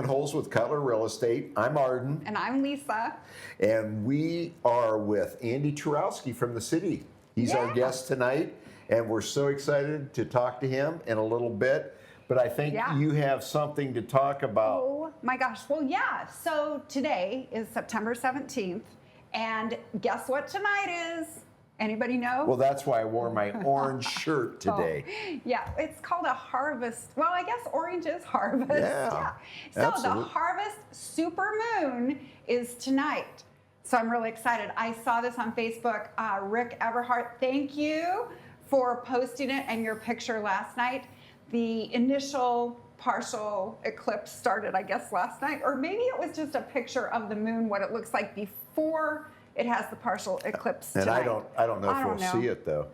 Lingenhoel's with Cutler Real Estate. I'm Arden. And I'm Lisa. And we are with Andy Turowski from the city. He's our guest tonight, and we're so excited to talk to him in a little bit. But I think you have something to talk about. Oh my gosh. Well, yeah. So today is September 17th. And guess what tonight is? Anybody know? Well, that's why I wore my orange shirt today. Yeah, it's called a harvest. Well, I guess orange is harvest. Yeah. So absolutely. the harvest supermoon is tonight. So I'm really excited. I saw this on Facebook. Rick Everhart, thank you for posting it and your picture last night. The initial partial eclipse started, I guess, last night. Or maybe it was just a picture of the moon, what it looks like before it has the partial eclipse and tonight. I don't know if we'll see it though,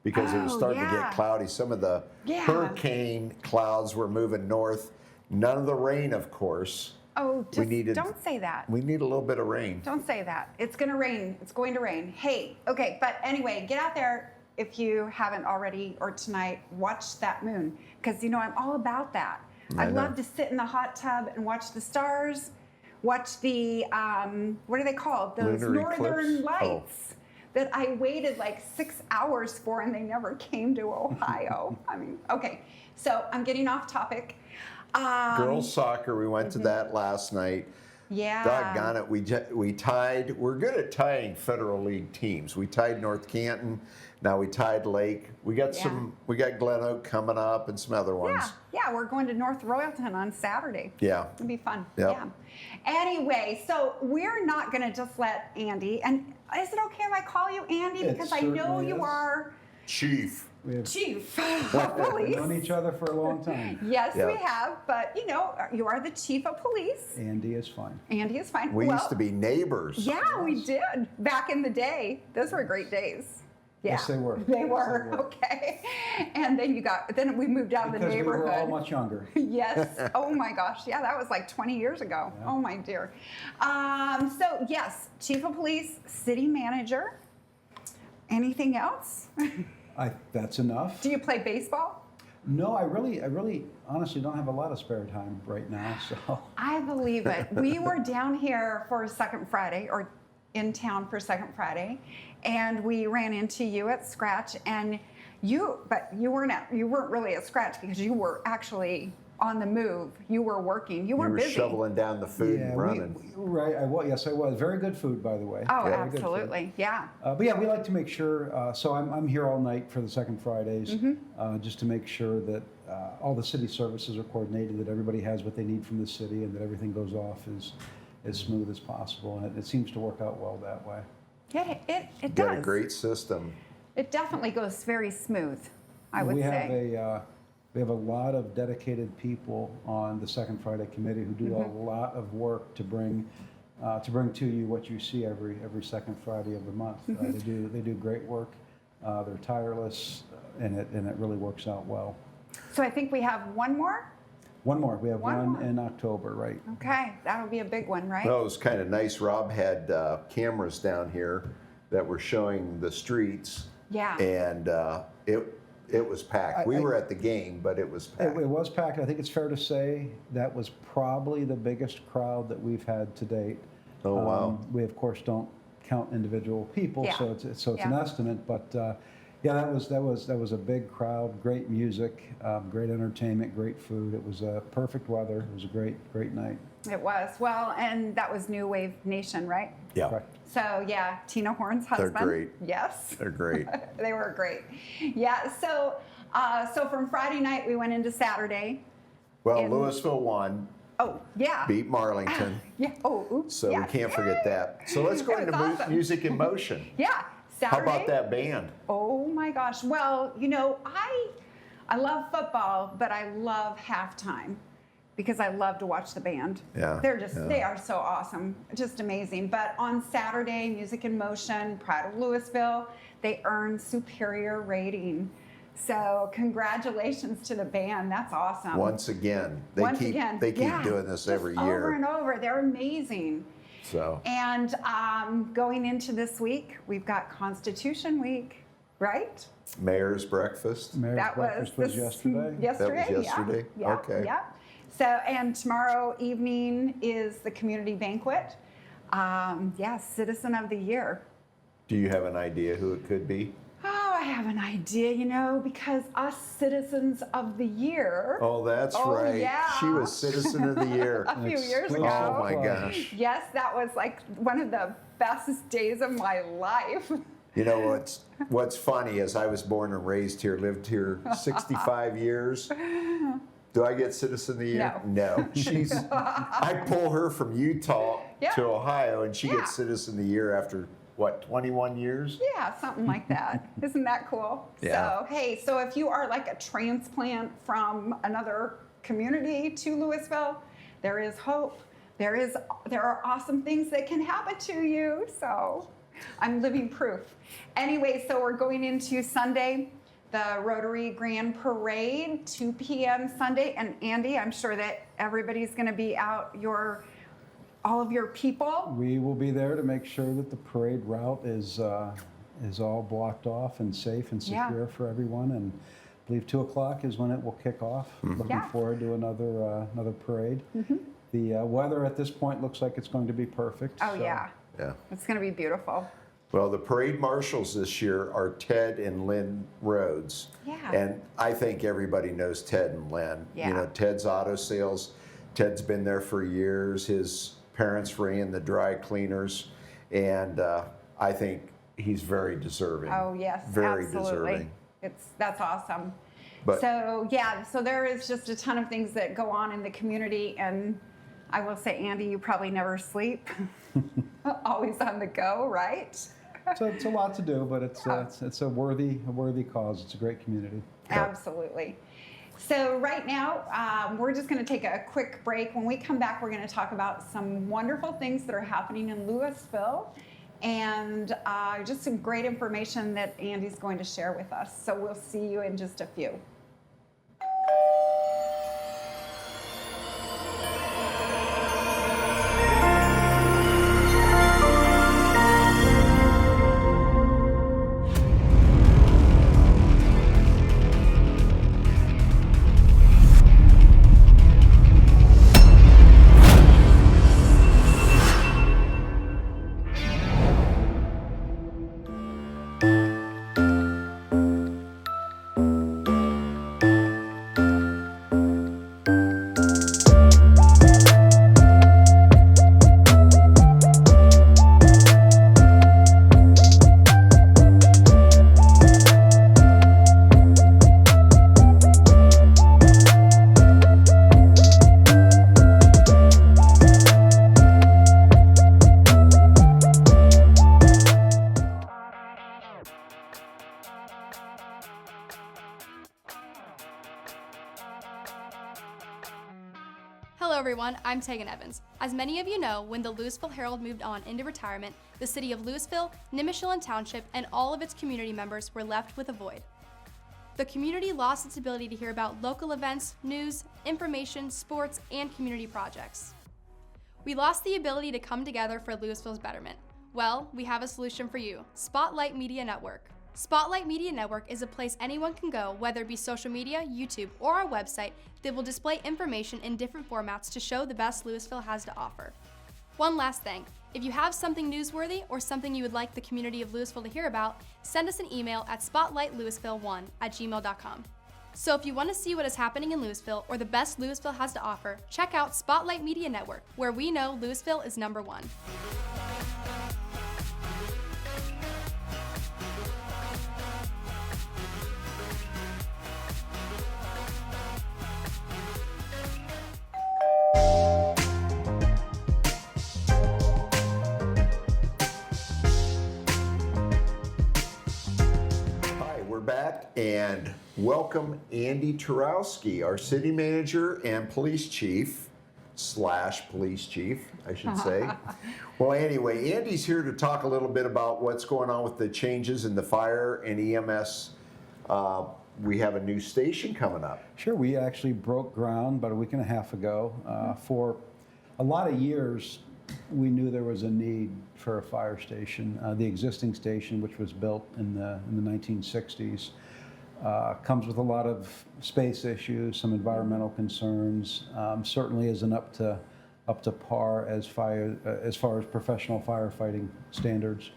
because it was starting to get cloudy. Some of the hurricane clouds were moving north. None of the rain, of course. Oh, just don't say that. We need a little bit of rain. Don't say that. It's going to rain. It's going to rain. Hey, okay, but anyway, get out there if you haven't already or tonight. Watch that moon, because you know I'm all about that. I love to sit in the hot tub and watch the stars. Watch the, what are they called? Those northern lights that I waited like 6 hours for, and they never came to Ohio. I mean, okay, so I'm getting off topic. Girls soccer, we went to that last night. Yeah. Doggone it, we tied. We're good at tying Federal League teams. We tied North Canton. Now we tied Lake. We got we got Glen Oak coming up and some other ones. Yeah, we're going to North Royalton on Saturday. Yeah. It'll be fun. Yep. Yeah. Anyway, so we're not going to just let Andy, and is it okay if I call you Andy? Because I know you are Chief. Chief of police. We've known each other for a long time. Yes, we have, but you know, you are the chief of police. Andy is fine. Andy is fine. We used to be neighbors. Yeah, we did. Back in the day. Those were great days. Yeah. Yes, they were. They were. Okay. And then we moved out of the neighborhood. We were all much younger. Yes. Oh my gosh. Yeah, that was like 20 years ago. Yeah. Oh my dear. So yes, chief of police, city manager. Anything else? That's enough. Do you play baseball? No, I really honestly don't have a lot of spare time right now, so. I believe it. We were down here for Second Friday, or in town for Second Friday, and we ran into you at Scratch, and you weren't really at Scratch because you were actually on the move. You were working. You were busy. Shoveling down the food and running. Right. Yes, I was. Very good food, by the way. Oh, absolutely. Yeah. But yeah, we like to make sure. So I'm here all night for the Second Fridays, just to make sure that all the city services are coordinated, that everybody has what they need from the city, and that everything goes off as smooth as possible. And it seems to work out well that way. Yeah, it does. Got a great system. It definitely goes very smooth, I would say. We have a lot of dedicated people on the Second Friday Committee who do a lot of work to bring to you what you see every second Friday of the month. They do great work. They're tireless, and it really works out well. So I think we have one more. One more. We have one more in October, right? Okay, that'll be a big one, right? Well, it was kind of nice. Rob had cameras down here that were showing the streets. Yeah. And it was packed. We were at the game, but it was packed. It was packed. I think it's fair to say that was probably the biggest crowd that we've had to date. Oh, wow. We, of course, don't count individual people, so it's an estimate. But yeah, that was a big crowd, great music, great entertainment, great food. It was perfect weather. It was a great night. It was. Well, and that was New Wave Nation, right? Yeah. Correct. So, yeah, Tina Horn's husband. They're great. Yes. They're great. They were great. Yeah, so from Friday night, we went into Saturday. Well, Louisville won. Oh, yeah. Beat Marlington. Yeah. Oh, oops. So we can't forget that. So let's go into Music in Motion. Yeah. Saturday. How about that band? Oh, my gosh. Well, you know, I love football, but I love halftime, because I love to watch the band. Yeah. They are so awesome, just amazing. But on Saturday, Music in Motion, Pride of Louisville, they earned superior rating. So congratulations to the band. That's awesome. Once again, they keep doing this every year. Over and over. They're amazing. So. And going into this week, we've got Constitution Week, right? Mayor's breakfast. Mayor's breakfast was yesterday. Yesterday, That was yesterday? Yeah. Okay. Yeah. So, and tomorrow evening is the community banquet. Citizen of the Year. Do you have an idea who it could be? Oh, I have an idea, because us Citizens of the Year. Oh, that's right. Yeah. She was Citizen of the Year. A few years Exclusive ago. Oh my gosh. Yes, that was like one of the best days of my life. What's funny is I was born and raised here, lived here 65 years. Do I get Citizen of the Year? No. I pull her from Utah to Ohio, and she gets Citizen of the Year after, 21 years? Yeah, something like that. Isn't that cool? Yeah. So, hey, so if you are like a transplant from another community to Louisville, there is hope. There are awesome things that can happen to you. So I'm living proof. Anyway, so we're going into Sunday, the Rotary Grand Parade, 2 p.m. Sunday. And Andy, I'm sure that everybody's going to be out, all of your people. We will be there to make sure that the parade route is all blocked off and safe and secure for everyone. And I believe 2 o'clock is when it will kick off. Looking forward to another parade. The weather at this point looks like it's going to be perfect. Oh, yeah. It's going to be beautiful. Well, the parade marshals this year are Ted and Lynn Rhodes. Yeah. And I think everybody knows Ted and Lynn. Yeah. Ted's auto sales. Ted's been there for years. His parents ran the dry cleaners. And I think he's very deserving. Oh, yes, very absolutely. deserving. That's awesome. But, so there is just a ton of things that go on in the community, and I will say, Andy, you probably never sleep. Always on the go, right? So it's a lot to do, but it's a worthy cause. It's a great community. Absolutely. So right now, we're just going to take a quick break. When we come back, we're going to talk about some wonderful things that are happening in Louisville, and just some great information that Andy's going to share with us. So we'll see you in just a few. Hello everyone, I'm Tegan Evans. As many of you know, when the Louisville Herald moved on into retirement, the city of Louisville, Nimishillen Township, and all of its community members were left with a void. The community lost its ability to hear about local events, news, information, sports, and community projects. We lost the ability to come together for Louisville's betterment. Well, we have a solution for you, Spotlight Media Network. Spotlight Media Network is a place anyone can go, whether it be social media, YouTube, or our website, that will display information in different formats to show the best Louisville has to offer. One last thing, if you have something newsworthy or something you would like the community of Louisville to hear about, send us an email at spotlightlouisville1@gmail.com. So if you want to see what is happening in Louisville or the best Louisville has to offer, check out Spotlight Media Network, where we know Louisville is #1. Back and welcome Andy Turowski, our city manager and police chief / police chief, I should say. Well, anyway, Andy's here to talk a little bit about what's going on with the changes in the fire and EMS. We have a new station coming up. Sure, we actually broke ground about a week and a half ago. For a lot of years, we knew there was a need for a fire station. The existing station, which was built in the 1960s, Comes with a lot of space issues, some environmental concerns. Certainly isn't up to par as far as professional firefighting standards.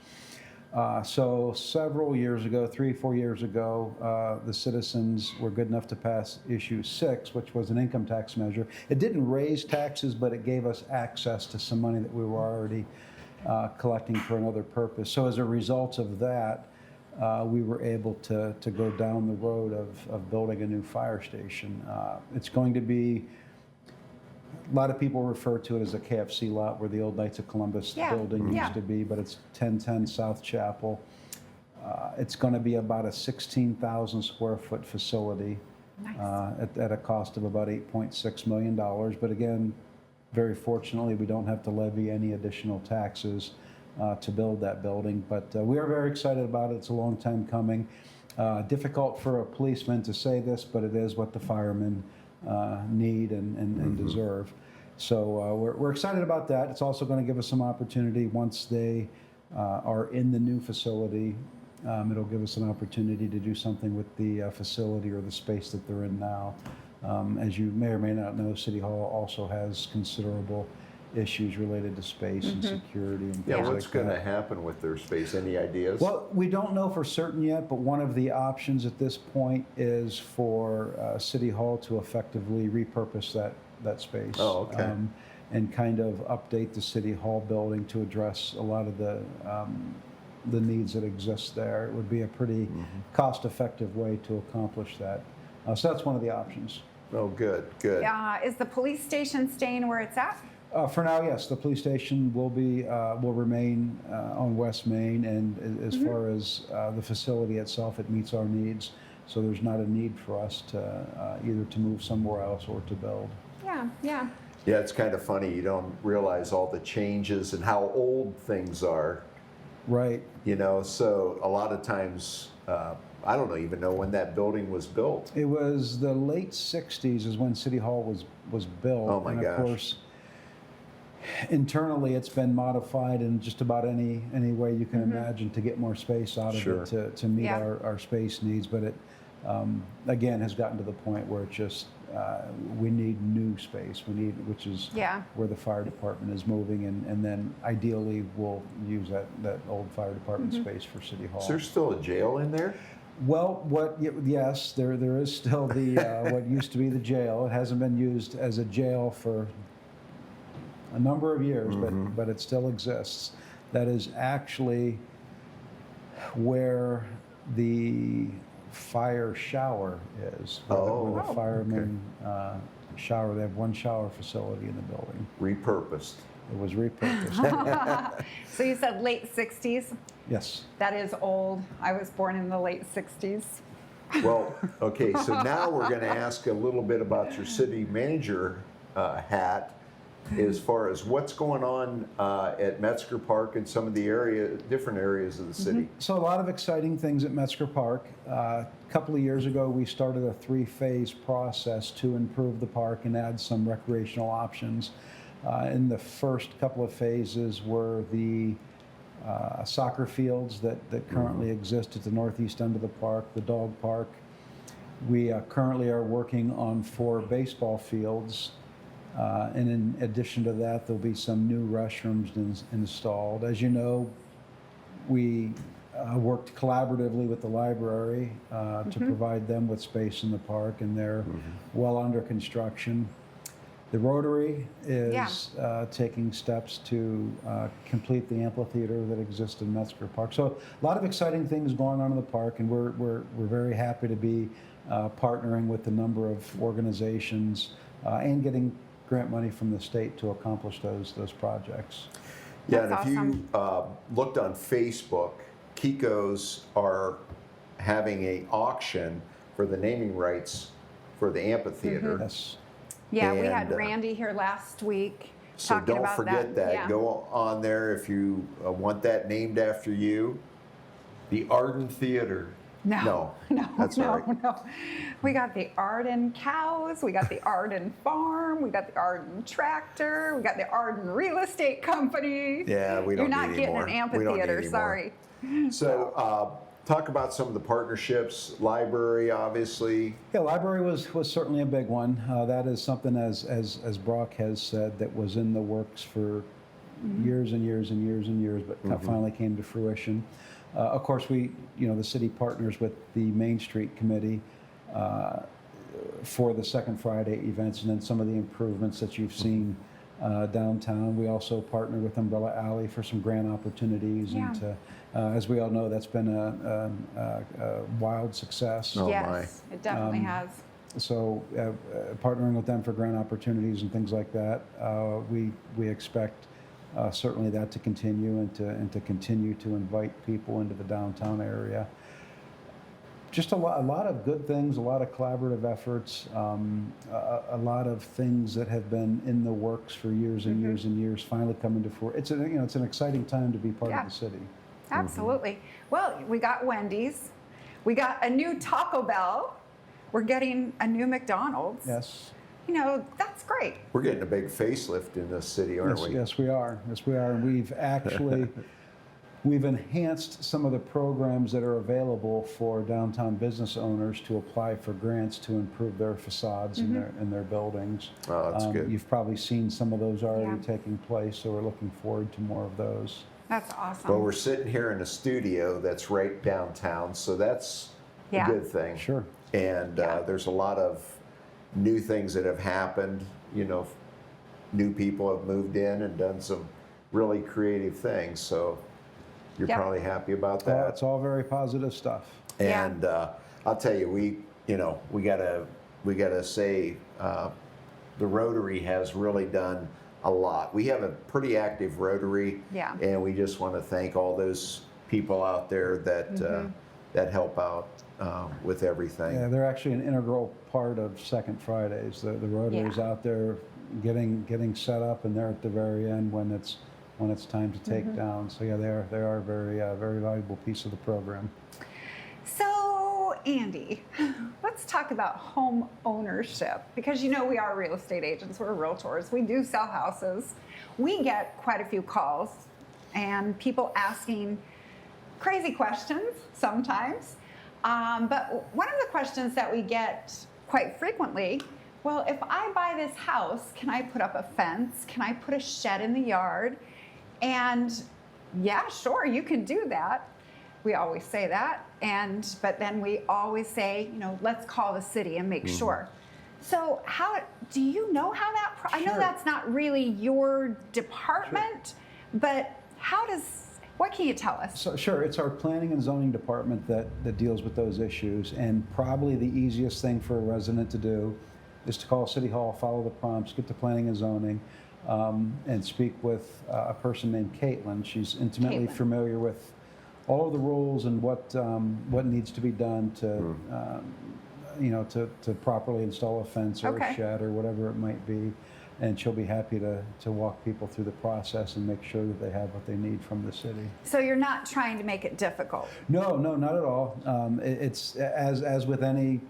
So several years ago, 3-4 years ago, the citizens were good enough to pass issue 6, which was an income tax measure. It didn't raise taxes, but it gave us access to some money that we were already collecting for another purpose. So as a result of that, we were able to go down the road of building a new fire station. It's going to be, a lot of people refer to it as a KFC lot where the old Knights of Columbus building used to be, but it's 1010 South Chapel. It's going to be about a 16,000 square foot facility. Nice. At a cost of about $8.6 million. But again, very fortunately, we don't have to levy any additional taxes to build that building. But we are very excited about it. It's a long time coming. Difficult for a policeman to say this, but it is what the firemen need and deserve. So we're excited about that. It's also going to give us some opportunity once they are in the new facility. It'll give us an opportunity to do something with the facility or the space that they're in now. As you may or may not know, City Hall also has considerable issues related to space and security and things what's like going to that. happen with their space? Any ideas? Well, we don't know for certain yet, but one of the options at this point is for City Hall to effectively repurpose that space. Oh, okay. And kind of update the City Hall building to address a lot of the needs that exist there. It would be a pretty cost-effective way to accomplish that. So that's one of the options. Oh, good. Is the police station staying where it's at? For now, yes. The police station will remain on West Main, and as far as the facility itself, it meets our needs. So there's not a need for us to either to move somewhere else or to build. Yeah. Yeah, it's kind of funny. You don't realize all the changes and how old things are. Right. You know, so a lot of times, I don't even know when that building was built. It was the late 60s is when City Hall was built. Oh my and gosh. Of course, internally it's been modified in just about any way you can imagine to get more space out of it to meet our space needs. But it, again, has gotten to the point where it just, we need new space. Which is where the fire department is moving, and then ideally we'll use that old fire department space for City Hall. Is there still a jail in there? Well, yes, there is still the what used to be the jail. It hasn't been used as a jail for a number of years, but it still exists. That is actually where the fire shower is. Where the firemen shower. They have one shower facility in the building. Repurposed. It was repurposed. So you said late 60s? Yes. That is old. I was born in the late 60s. Well, okay, so now we're going to ask a little bit about your city manager hat as far as what's going on at Metzger Park and some of the different areas of the city. So a lot of exciting things at Metzger Park. A couple of years ago, we started a 3-phase process to improve the park and add some recreational options. In the first couple of phases were the soccer fields that currently exist at the northeast end of the park, the dog park. We currently are working on 4 baseball fields. And in addition to that, there'll be some new restrooms installed. As you know, we worked collaboratively with the library to provide them with space in the park, and they're well under construction. The Rotary is taking steps to complete the amphitheater that exists in Metzger Park. So a lot of exciting things going on in the park, and we're very happy to be partnering with a number of organizations and getting grant money from the state to accomplish those projects. Yeah, That's and if awesome. you looked on Facebook, Kiko's are having an auction for the naming rights for the amphitheater. Yes. Yeah, we And, had Randy here last week So talking don't about forget that. Yeah. Go on there if you want that named after you. The Arden Theater. No, That's all right. no. We got the Arden cows, we got the Arden farm, we got the Arden tractor, we got the Arden real estate company. Yeah, we don't You're not need getting anymore. an We don't need amphitheater, anymore. sorry. So talk about some of the partnerships. Library, obviously. Yeah, library was certainly a big one. That is something, as Brock has said, that was in the works for years and years and years and years, but finally came to fruition. Of course, the city partners with the Main Street Committee for the Second Friday events, and then some of the improvements that you've seen downtown. We also partnered with Umbrella Alley for some grant opportunities, and as we all know, that's been a wild success. Oh, yes, it definitely has. So partnering with them for grant opportunities and things like that, we expect certainly that to continue, and to continue to invite people into the downtown area. Just a lot of good things, a lot of collaborative efforts, a lot of things that have been in the works for years and years and years finally coming to fruition. It's an exciting time to be part of the city. Absolutely. Well, we got Wendy's, we got a new Taco Bell, we're getting a new McDonald's. Yes. That's great. We're getting a big facelift in this city, aren't we? Yes, we are. Yes, we are. And we've actually we've enhanced some of the programs that are available for downtown business owners to apply for grants to improve their facades in their buildings. Oh, that's good. You've probably seen some of those already taking place, so we're looking forward to more of those. That's awesome. Well, we're sitting here in a studio that's right downtown, so that's a good thing. Sure. And there's a lot of new things that have happened. New people have moved in and done some really creative things. So you're probably happy about that. It's all very positive stuff. And I'll tell you, we gotta say the Rotary has really done a lot. We have a pretty active Rotary, and we just want to thank all those people out there that that help out with everything. Yeah, they're actually an integral part of Second Fridays. The Rotary's out there getting set up, and they're at the very end when it's time to take down. So yeah, they are a very valuable piece of the program. So Andy, let's talk about home ownership, because we are real estate agents, we're realtors, we do sell houses. We get quite a few calls and people asking crazy questions sometimes. But one of the questions that we get quite frequently, well, if I buy this house, can I put up a fence? Can I put a shed in the yard? And yeah, sure, you can do that. We always say that. But then we always say, let's call the city and make sure. So how do you know how that, I know that's not really your department, but what can you tell us? So, sure, it's our planning and zoning department that deals with those issues, and probably the easiest thing for a resident to do is to call City Hall, follow the prompts, get to planning and zoning, and speak with a person named Caitlin. She's intimately familiar with all of the rules and what needs to be done to to properly install a fence or a shed or whatever it might be. And she'll be happy to walk people through the process and make sure that they have what they need from the city. So you're not trying to make it difficult? No, not at all. It's as with any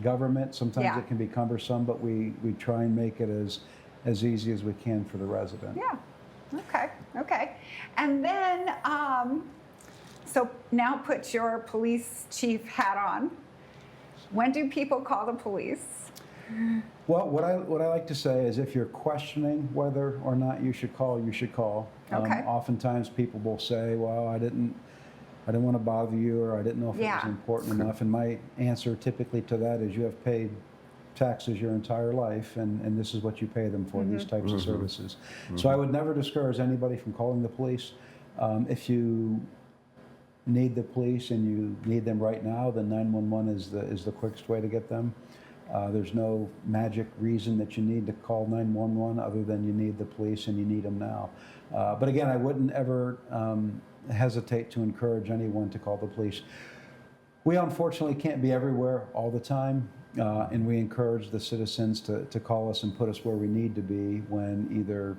government, sometimes it can be cumbersome, but we try and make it as easy as we can for the resident. Yeah. Okay. And then, so now put your police chief hat on. When do people call the police? Well, what I like to say is, if you're questioning whether or not you should call, you should call. Oftentimes people will say, well, I didn't want to bother you, or I didn't know if it was important enough. And my answer typically to that is, you have paid taxes your entire life, and this is what you pay them for, these types of services. So I would never discourage anybody from calling the police. If you need the police and you need them right now, then 911 is the quickest way to get them. There's no magic reason that you need to call 911 other than you need the police and you need them now. But again, I wouldn't ever hesitate to encourage anyone to call the police. We unfortunately can't be everywhere all the time, and we encourage the citizens to call us and put us where we need to be when either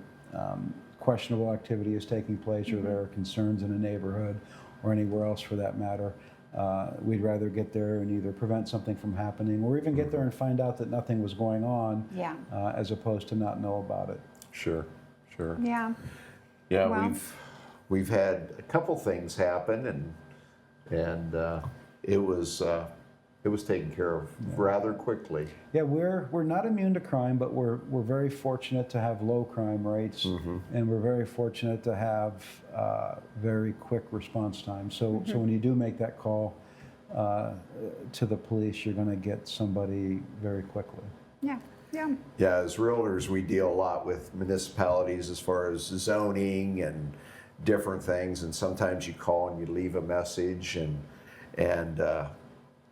questionable activity is taking place or there are concerns in a neighborhood or anywhere else for that matter. We'd rather get there and either prevent something from happening, or even get there and find out that nothing was going on, as opposed to not know about it. Sure. Yeah. Yeah, well, we've had a couple things happen, and and it was taken care of rather quickly. Yeah, we're not immune to crime, but we're very fortunate to have low crime rates, and we're very fortunate to have very quick response time. So when you do make that call to the police, you're going to get somebody very quickly. Yeah. Yeah. Yeah, as realtors, we deal a lot with municipalities as far as zoning and different things, and sometimes you call and you leave a message, and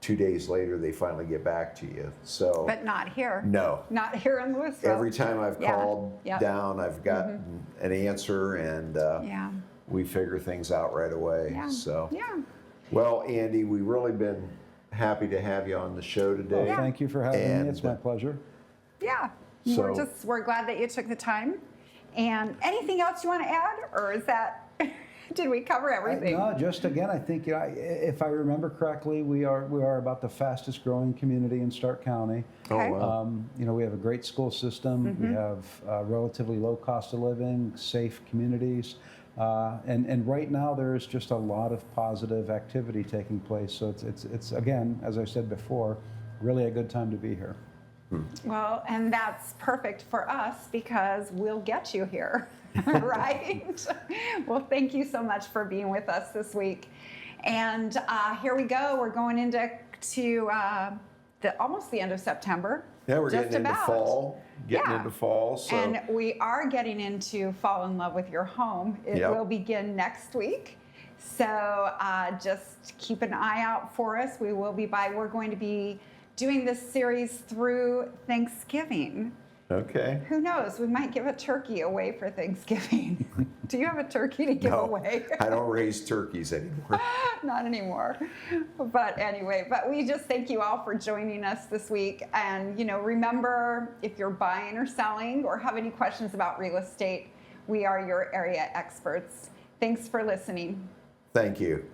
2 days later they finally get back to you. So, But not here. no, Not here in Louisville. every time I've called down, I've gotten an answer, and Yeah. we figure things out right away. Yeah. So, Yeah. well, Andy, we've really been happy to have you on the show today. Well, thank you for having And, me. It's my pleasure. Yeah. So- We're glad that you took the time. And anything else you want to add, or is that did we cover everything? No, just again, I think if I remember correctly, we are about the fastest growing community in Stark County. Okay. Oh, wow. We have a great school system. We have relatively low cost of living, safe communities, and right now there is just a lot of positive activity taking place. So it's again, as I said before, really a good time to be here. Well, and that's perfect for us because we'll get you here, right? Well, thank you so much for being with us this week. And here we go. We're going into almost the end of September. Yeah, we're Just getting into about. fall. Getting Yeah. into fall. So. And we are getting into Fall in Love with Your Home. It Yep. will begin next week. So just keep an eye out for us. We will be we're going to be doing this series through Thanksgiving. Okay. Who knows? We might give a turkey away for Thanksgiving. Do you have a turkey to give No, away? I don't raise turkeys anymore. Not anymore. But anyway, we just thank you all for joining us this week. And, remember, if you're buying or selling or have any questions about real estate, we are your area experts. Thanks for listening. Thank you.